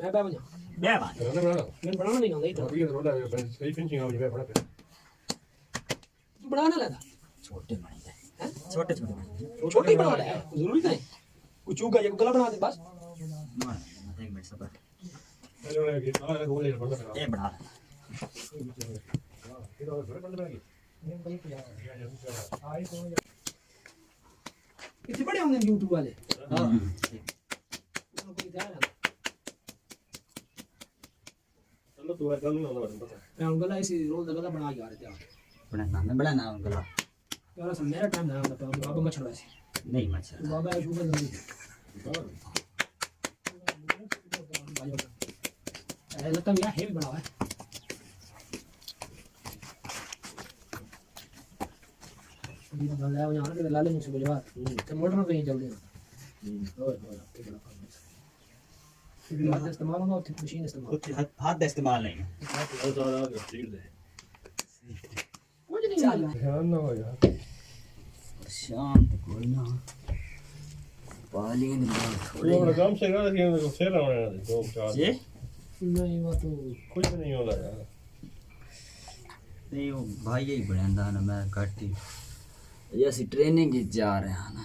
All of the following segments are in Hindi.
मैं बाबा जा बना मैं बनाना नहीं आਉਂਦਾ ये तो रोला सही फिनिशिंग आ गई बड़ा पे तू बनाना लगा छोटे बनाते हैं छोटे छोटे छोटे ही बना ले जरूरी नहीं कुछ चूका या गला बना दे बस एक मिनट सबर ये बना कितने बड़े होंगे YouTube वाले हां चलो तू है कल ना पता मैं उनका ला इसी रोल दगा बना के आ रहे थे बनाना गला यार सब मेरा टाइम ना होता बाबा मछड़ वैसे नहीं मच्छर बाबा शुगर नहीं है लगता है हेवी बना हुआ है ये तो लाया यहां पे लाले मुझसे बुझवा तो मोटर में कहीं जल्दी हाथ इस्तेमाल होगा और मशीन इस्तेमाल हाथ का इस्तेमाल नहीं मुझे नहीं चल ध्यान ना हो यार शांत कोई ना पाली के दिमाग थोड़े वो काम से ना कि से रहा है दो चार जी नहीं वो तो कुछ भी नहीं होला यार नहीं वो भाई ही बनांदा ना मैं घट ही ये ਅਸੀਂ ट्रेनिंग ही जा रहे हैं ना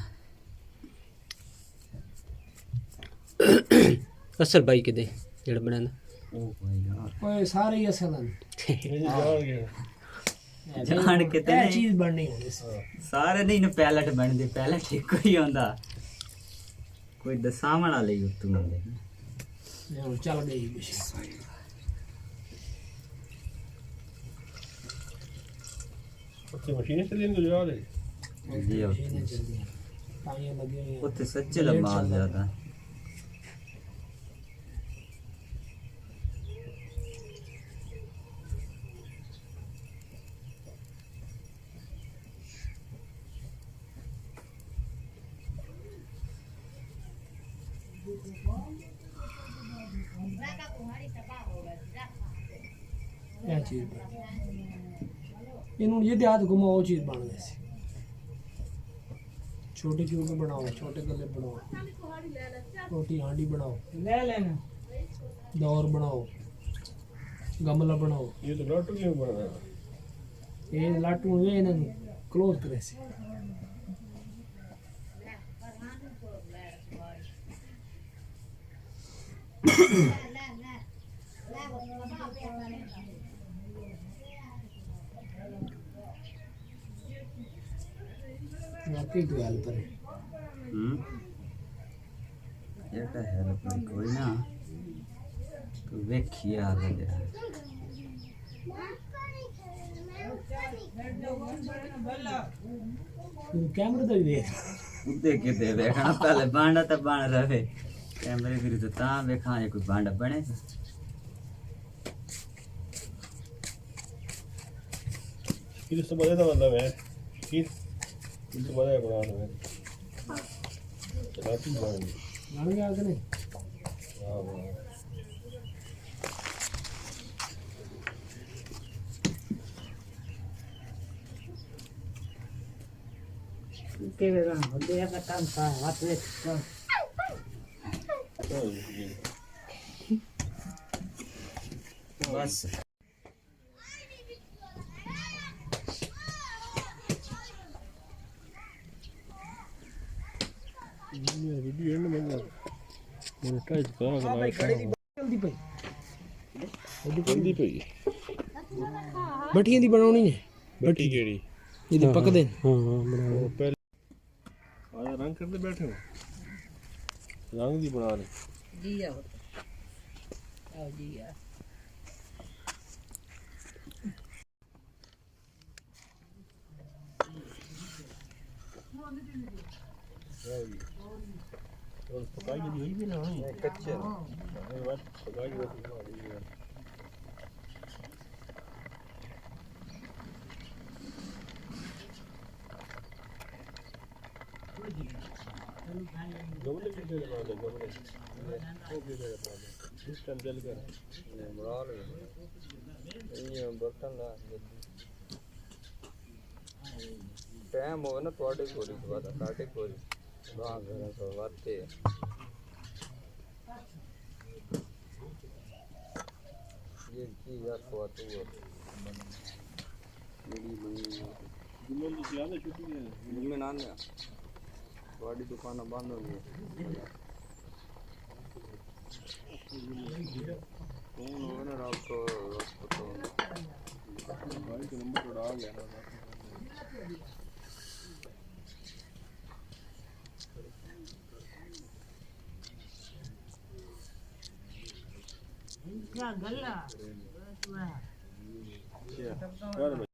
असल भाई के दे जेड़ बनाना ओ भाई यार ओए सारे ही असल हैं ये जान गया जान के ते नहीं चीज बननी है सारे नहीं ना पैलेट बनदे पैलेट एक ही होंदा कोई दसावण वाले ही तू होंदे मैं चल गई मशीन उसकी मशीन से लेने जा रहे जी मशीनें चलती हैं टाइयां लगी हुई हैं उत्ते सच्चे लम्बा ज्यादा क्या चीज इन्होंने ये देहात घुमा वो चीज बन गई सी छोटे क्यूब बनाओ छोटे गले बनाओ छोटी हांडी बनाओ ले लेना दौर बनाओ गमला बनाओ ये तो लाटू क्यों बना रहा ये लाटू वे इन्हें क्लोज करे सी वाकई तो हेल्प है ये तो हेल्प कोई ना तो देखिए आ गया कैमरे तो देख देखे ते देखना पहले बांडा तो बन रहे कैमरे फिर तो ता देखा ये कोई बांडा बने ये तो बड़ा मतलब है ये तो बड़ा है बड़ा है लाटू बन गया कि नहीं हां के वेरा होदे का काम था हाथ में बस ये वीडियो में मोनेटाइज करा भाई खड़ी जल्दी पे जल्दी पे बटियां दी बनाउनी है बटी केड़ी ये पक दे हां हां बनाओ पहले आया रंग करते बैठे हो रंग दी बना रहे जी आओ जी आ और पकाई की हुई भी ना हुई कच्चे ये बात पकाई होती है गमले के दे बना दो गमले वो भी दे बना दो सिस्टम जल कर बना लो ये बर्तन ला टाइम हो ना थोड़े कोरी बात काटे कोरी वहां घर तो बातें ये चीज आपको आती है मेरी बनी जुम्मन तो ज्यादा छुट्टी है जुम्मन आने बड़ी दुकान बंद हो गई कौन होगा ना रात को तो भाई के नंबर तो डाल लेना क्या गल्ला क्या